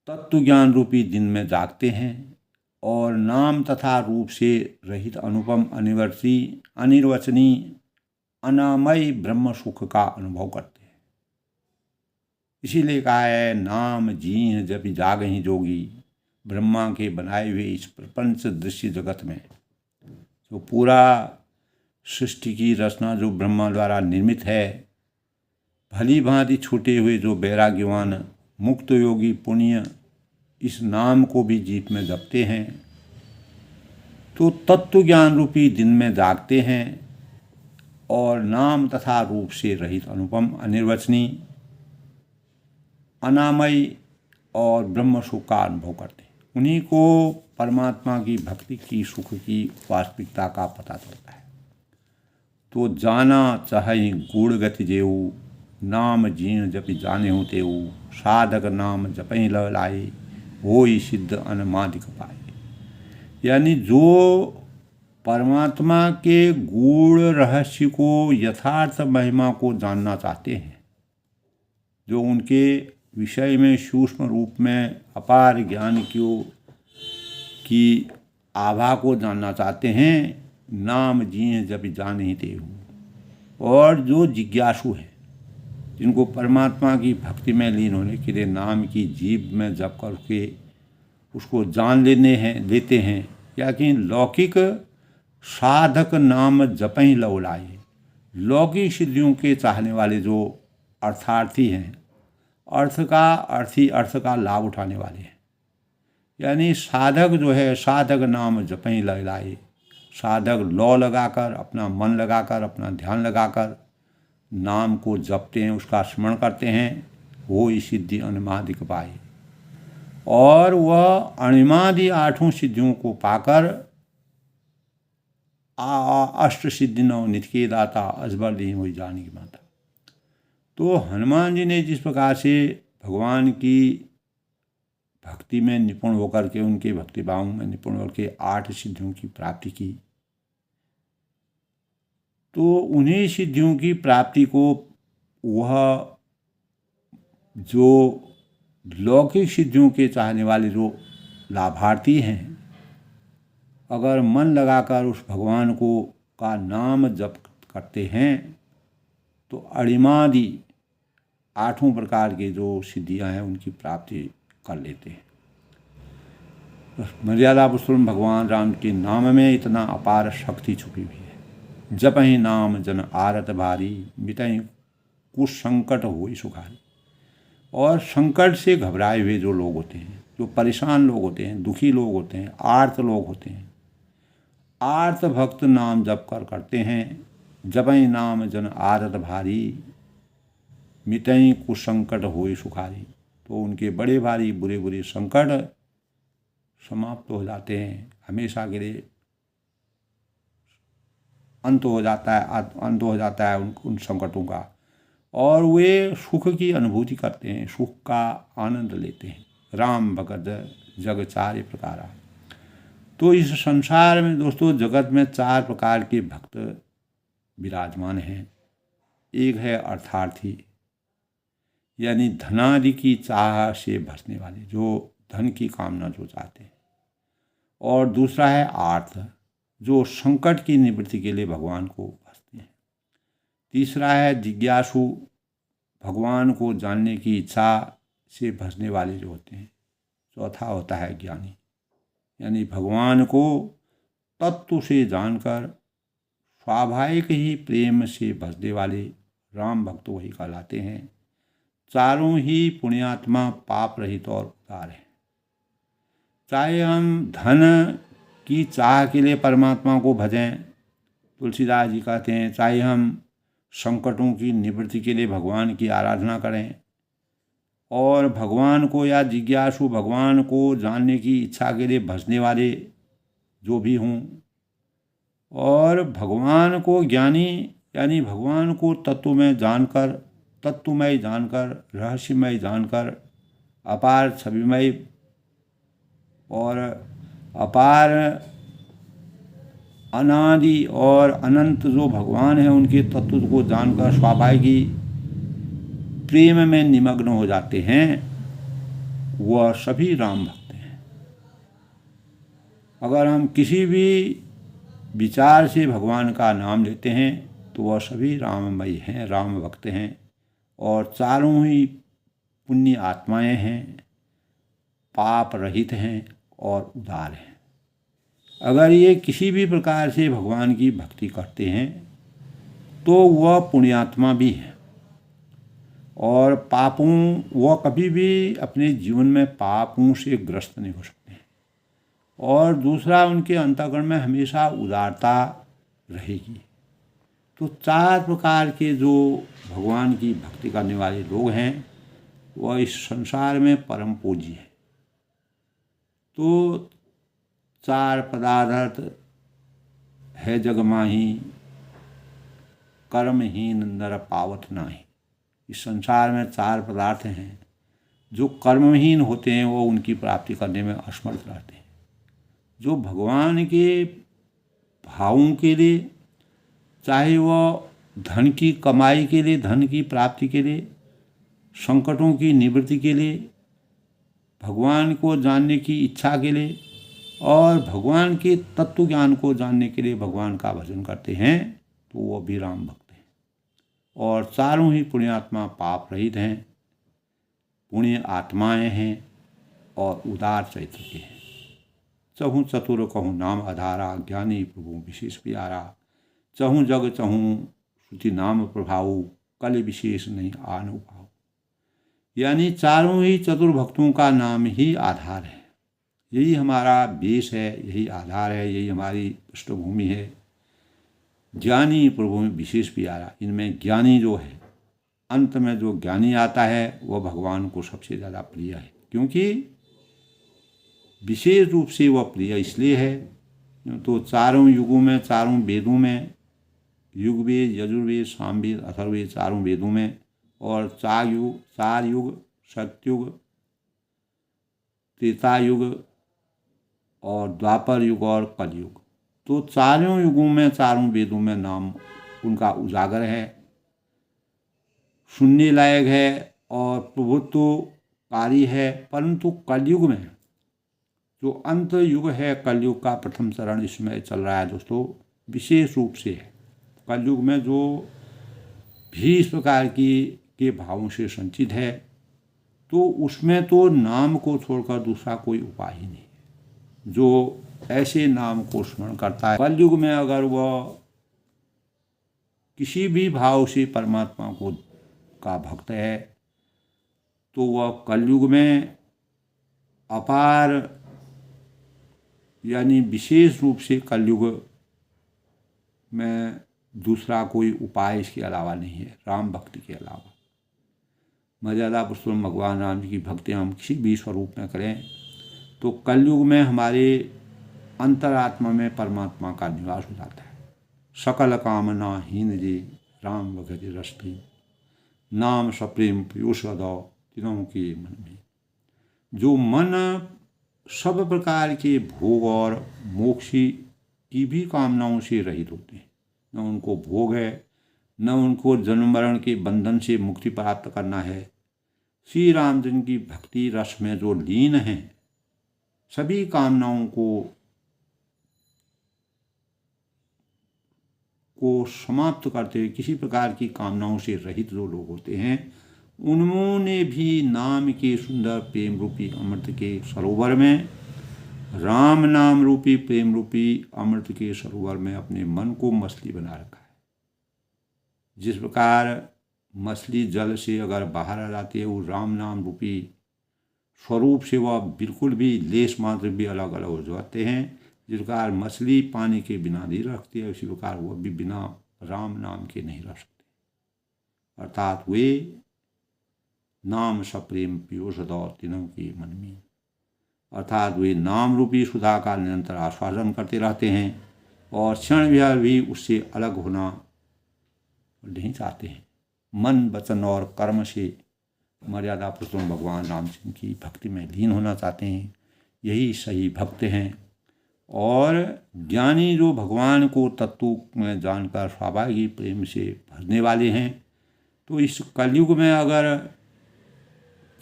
तत्व ज्ञान रूपी दिन में जागते हैं और नाम तथा रूप से रहित अनुपम अनिर्वचनीय अनामय ब्रह्म सुख का अनुभव करते हैं। इसीलिए कहा है, नाम जीह जब जागहि जोगी, ब्रह्मा के बनाए हुए इस प्रपंच दृश्य जगत में जो पूरा सृष्टि की रचना जो ब्रह्मा द्वारा निर्मित है, भली भांति छूटे हुए जो वैराग्यवान मुक्त योगी पुण्य इस नाम को भी जीप में जपते हैं, तो तत्व ज्ञान रूपी दिन में जागते हैं और नाम तथा रूप से रहित अनुपम अनिर्वचनीय अनामय और ब्रह्म सुख का अनुभव करते हैं। उन्हीं को परमात्मा की भक्ति की सुख की वास्तविकता का पता चलता है। तो जाना चाहे गुड़ गति जेऊ, नाम जीण जपि जाने हो तेऊ, साधक नाम जपहि लव लाए, होई सिद्ध अनमादिक पाए। यानी जो परमात्मा के गूढ़ रहस्य को, यथार्थ महिमा को जानना चाहते हैं, जो उनके विषय में सूक्ष्म रूप में अपार ज्ञान की आभा को जानना चाहते हैं, नाम जीह जब जान ही तेहू, और जो जिज्ञासु हैं, जिनको परमात्मा की भक्ति में लीन होने के लिए नाम की जीभ में जप करके उसको जान लेते हैं, या कि लौकिक साधक नाम जपहीं लौलाए, लौकिक सिद्धियों के चाहने वाले जो अर्थार्थी हैं, अर्थ का लाभ उठाने वाले हैं, यानी साधक जो है, साधक नाम जपहीं लौलाए, साधक लौ लगाकर, अपना मन लगाकर, अपना ध्यान लगाकर नाम को जपते हैं, उसका स्मरण करते हैं, वो ही सिद्धि अनिमादिक पाए। और वह अनिमादि 8 सिद्धियों को पाकर अष्ट सिद्धि नवनिधि के दाता अजबर दी हुई जानी की माता। तो हनुमान जी ने जिस प्रकार से भगवान की भक्ति में निपुण होकर के, उनके भक्ति भाव में निपुण होकर के 8 सिद्धियों की प्राप्ति की, तो उन्हीं सिद्धियों की प्राप्ति को वह जो लौकिक सिद्धियों के चाहने वाले जो लाभार्थी हैं, अगर मन लगाकर उस भगवान को का नाम जप करते हैं तो अणिमादि 8 प्रकार के जो सिद्धियां हैं उनकी प्राप्ति कर लेते हैं। मर्यादा पुरुषोत्तम भगवान राम के नाम में इतना अपार शक्ति छुपी हुई है। जपहि नाम जन आरत भारी, मिटहि कुछ संकट होई सुखारी। और संकट से घबराए हुए जो लोग होते हैं, जो परेशान लोग होते हैं, दुखी लोग होते हैं, आर्त लोग होते हैं, आर्त भक्त नाम जप करते हैं, जपहि नाम जन आरत भारी, मिटहि कुछ संकट होई सुखारी। तो उनके बड़े भारी बुरे बुरे संकट समाप्त हो जाते हैं, हमेशा के लिए अंत हो जाता है उन संकटों का, और वे सुख की अनुभूति करते हैं, सुख का आनंद लेते हैं। राम भगत जग 4 प्रकारा। तो इस संसार में दोस्तों, जगत में 4 प्रकार के भक्त विराजमान हैं। एक है अर्थार्थी, यानी धनादि की चाह से भसने वाले, जो धन की कामना जो चाहते हैं। और दूसरा है आर्थ, जो संकट की निवृत्ति के लिए भगवान को भसते हैं। तीसरा है जिज्ञासु, भगवान को जानने की इच्छा से भसने वाले जो होते हैं। चौथा होता है ज्ञानी, यानी भगवान को तत्व से जानकर स्वाभाविक ही प्रेम से भसने वाले राम भक्त वही कहलाते हैं। चारों ही पुण्यात्मा पाप रहित और उदार हैं। चाहे हम धन की चाह के लिए परमात्मा को भजें, तुलसीदास जी कहते हैं, चाहे हम संकटों की निवृत्ति के लिए भगवान की आराधना करें, और भगवान को या जिज्ञासु भगवान को जानने की इच्छा के लिए भजने वाले जो भी हों, और भगवान को ज्ञानी यानी भगवान को तत्वमय जानकर, रहस्यमय जानकर, अपार छविमय और अपार अनादि और अनंत जो भगवान हैं उनके तत्व को जानकर स्वाभाविक ही प्रेम में निमग्न हो जाते हैं, वह सभी राम भक्त हैं। अगर हम किसी भी विचार से भगवान का नाम लेते हैं तो वह सभी राममय हैं, राम भक्त हैं, और चारों ही पुण्य आत्माएं हैं, पाप रहित हैं और उदार हैं। अगर ये किसी भी प्रकार से भगवान की भक्ति करते हैं तो वह पुण्यात्मा भी है, और वह कभी भी अपने जीवन में पापों से ग्रस्त नहीं हो सकते हैं। और दूसरा, उनके अंतःकरण में हमेशा उदारता रहेगी। तो 4 प्रकार के जो भगवान की भक्ति करने वाले लोग हैं वह इस संसार में परम पूज्य है। तो 4 पदार्थ है जग माही, कर्महीन नर पावत नाही। इस संसार में 4 पदार्थ हैं जो कर्महीन होते हैं, वो उनकी प्राप्ति करने में असमर्थ रहते हैं। जो भगवान के भावों के लिए, चाहे वह धन की कमाई के लिए, धन की प्राप्ति के लिए, संकटों की निवृत्ति के लिए, भगवान को जानने की इच्छा के लिए, और भगवान के तत्व ज्ञान को जानने के लिए भगवान का भजन करते हैं, तो वो भी राम भक्त हैं। और चारों ही पुण्यात्मा पाप रहित हैं, पुण्य आत्माएं हैं और उदार चरित्र के हैं। चहु चतुर कहूँ नाम आधारा, ज्ञानी प्रभु विशेष प्यारा। चहु जग चहु श्रुति नाम प्रभाऊ, कल विशेष नहीं आन उपाऊ। यानी चारों ही चतुर भक्तों का नाम ही आधार है। यही हमारा बेस है, यही आधार है, यही हमारी पृष्ठभूमि है। ज्ञानी प्रभु विशेष प्यारा, इनमें ज्ञानी जो है, अंत में जो ज्ञानी आता है वह भगवान को सबसे ज़्यादा प्रिय है। क्योंकि विशेष रूप से वह प्रिय इसलिए है तो चारों युगों में, चारों वेदों में, युगवेद, यजुर्वेद, सामवेद, अथर्ववेद, चारों वेदों में, और चार युग सत्युग, त्रेता युग और द्वापर युग और कलयुग, तो चारों युगों में, चारों वेदों में नाम उनका उजागर है, सुनने लायक है और प्रभुत्वकारी है। परंतु कलयुग में जो अंत युग है, कलयुग का प्रथम चरण इसमें चल रहा है दोस्तों, विशेष रूप से है। कलयुग में जो भी इस प्रकार के भावों से संचित है, तो उसमें तो नाम को छोड़कर दूसरा कोई उपाय ही नहीं। जो ऐसे नाम को स्मरण करता है कलयुग में, अगर वह किसी भी भाव से परमात्मा को का भक्त है, तो वह कलयुग में अपार यानी विशेष रूप से कलयुग में दूसरा कोई उपाय इसके अलावा नहीं है, राम भक्ति के अलावा। मर्यादा पुरुषोत्तम भगवान राम जी की भक्ति हम किसी भी स्वरूप में करें तो कलयुग में हमारे अंतरात्मा में परमात्मा का निवास हो जाता है। सकल कामना हीन जी राम भगत रस प्रेम, नाम सप्रेम पीयूष दौ तीनों के मन में। जो मन सब प्रकार के भोग और मोक्ष की भी कामनाओं से रहित होते हैं, न उनको भोग है, न उनको जन्म मरण के बंधन से मुक्ति प्राप्त करना है। श्री रामचंद्र की भक्ति रस में जो लीन हैं, सभी कामनाओं को समाप्त करते हुए, किसी प्रकार की कामनाओं से रहित जो लोग होते हैं, उन्होंने भी नाम के सुंदर प्रेम रूपी अमृत के सरोवर में, राम नाम रूपी प्रेम रूपी अमृत के सरोवर में अपने मन को मछली बना रखा है। जिस प्रकार मछली जल से अगर बाहर आ जाती है, वो राम नाम रूपी स्वरूप से वह बिल्कुल भी लेस मात्र भी अलग अलग हो जाते हैं। जिस प्रकार मछली पानी के बिना नहीं रखती है, उसी प्रकार वह भी बिना राम नाम के नहीं रह सकते। अर्थात वे नाम सप्रेम पीयूष दौ तीनों के मन में, अर्थात वे नाम रूपी सुधा का निरंतर आस्वादन करते रहते हैं और क्षण भर भी उससे अलग होना नहीं चाहते हैं। मन, वचन और कर्म से मर्यादा पुरुषोत्तम भगवान रामचंद्र की भक्ति में लीन होना चाहते हैं। यही सही भक्त हैं। और ज्ञानी जो भगवान को तत्व में जानकर स्वाभाविक प्रेम से भरने वाले हैं, तो इस कलयुग में अगर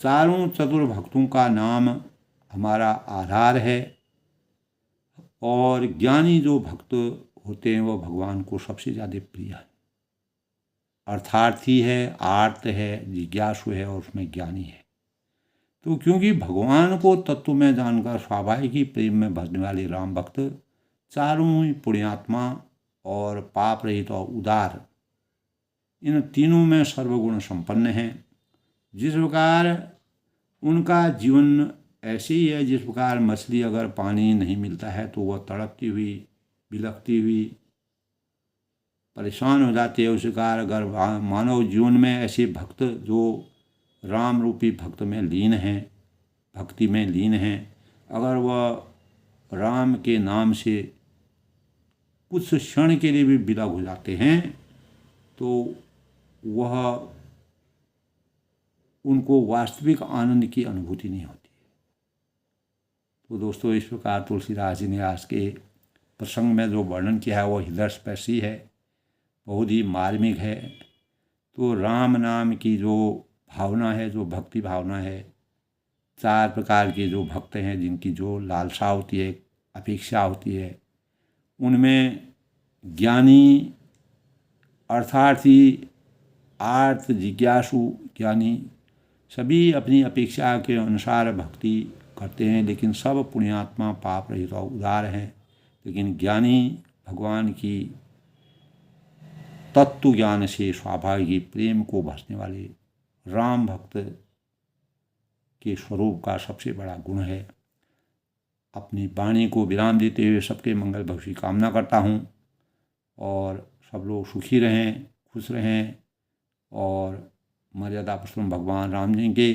चारों चतुर भक्तों का नाम हमारा आधार है और ज्ञानी जो भक्त होते हैं वह भगवान को सबसे ज़्यादा प्रिय है, अर्थार्थी है, आर्त है, जिज्ञासु है और उसमें ज्ञानी है। तो क्योंकि भगवान को तत्व में जानकर स्वाभाविक ही प्रेम में भरने वाले राम भक्त चारों ही पुण्यात्मा और पाप रहित और उदार, इन तीनों में सर्वगुण संपन्न हैं। जिस प्रकार उनका जीवन ऐसे ही है, जिस प्रकार मछली अगर पानी नहीं मिलता है तो वह तड़पती हुई, बिलखती हुई परेशान हो जाती है, उसी प्रकार अगर मानव जीवन में ऐसे भक्त जो राम रूपी भक्त में लीन हैं, भक्ति में लीन हैं, अगर वह राम के नाम से कुछ क्षण के लिए भी विलग हो जाते हैं तो वह उनको वास्तविक आनंद की अनुभूति नहीं होती। तो दोस्तों, इस प्रकार तुलसीदास जी ने आज के प्रसंग में जो वर्णन किया है वो हृदयस्पर्शी है, बहुत ही मार्मिक है। तो राम नाम की जो भावना है, जो भक्ति भावना है, चार प्रकार के जो भक्त हैं जिनकी जो लालसा होती है, अपेक्षा होती है, उनमें ज्ञानी, अर्थार्थी आर्त जिज्ञासु ज्ञानी सभी अपनी अपेक्षा के अनुसार भक्ति करते हैं, लेकिन सब पुण्यात्मा पाप रहित और उदार हैं। लेकिन ज्ञानी भगवान की तत्व ज्ञान से स्वाभाविक प्रेम को भसने वाले राम भक्त के स्वरूप का सबसे बड़ा गुण है। अपनी वाणी को विराम देते हुए सबके मंगल भविष्य की कामना करता हूँ और सब लोग सुखी रहें, खुश रहें और मर्यादा पुरुषोत्तम भगवान राम जी के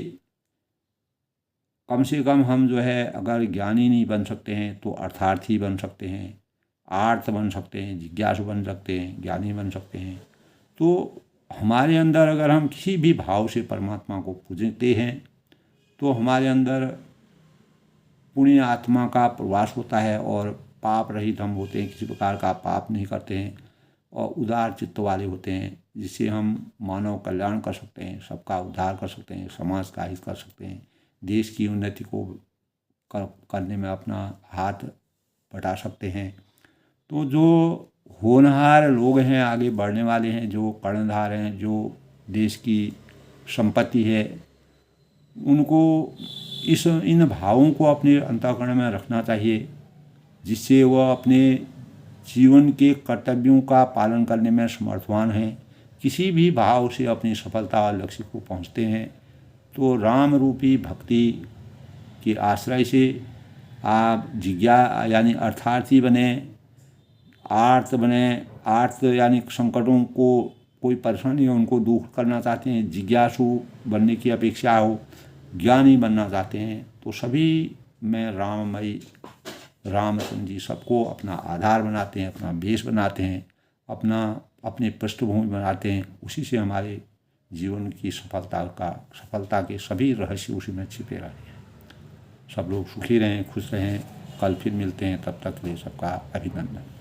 कम से कम हम जो है अगर ज्ञानी नहीं बन सकते हैं तो अर्थार्थी बन सकते हैं, आर्त बन सकते हैं, जिज्ञासु बन सकते हैं, ज्ञानी बन सकते हैं। तो हमारे अंदर अगर हम किसी भी भाव से परमात्मा को पूजते हैं तो हमारे अंदर पुण्य आत्मा का प्रवास होता है और पाप रहित हम होते हैं, किसी प्रकार का पाप नहीं करते हैं और उदार चित्त वाले होते हैं, जिससे हम मानव कल्याण कर सकते हैं, सबका उद्धार कर सकते हैं, समाज का हित कर सकते हैं, देश की उन्नति को करने में अपना हाथ बटा सकते हैं। तो जो होनहार लोग हैं, आगे बढ़ने वाले हैं, जो कर्णधार हैं, जो देश की संपत्ति है, उनको इन भावों को अपने अंतःकरण में रखना चाहिए, जिससे वह अपने जीवन के कर्तव्यों का पालन करने में समर्थवान हैं, किसी भी भाव से अपनी सफलता और लक्ष्य को पहुंचते हैं। तो राम रूपी भक्ति के आश्रय से आप यानी अर्थार्थी बने, आर्त बने। आर्त यानी संकटों को, कोई परेशानी हो उनको दूर करना चाहते हैं, जिज्ञासु बनने की अपेक्षा हो, ज्ञानी बनना चाहते हैं, तो सभी में राममयी रामचंद्र जी सबको अपना आधार बनाते हैं, अपना बेस बनाते हैं, अपनी पृष्ठभूमि बनाते हैं। उसी से हमारे जीवन की सफलता के सभी रहस्य उसी में छिपे रहते हैं। सब लोग सुखी रहें, खुश रहें। कल फिर मिलते हैं, तब तक के लिए सबका अभिनंदन।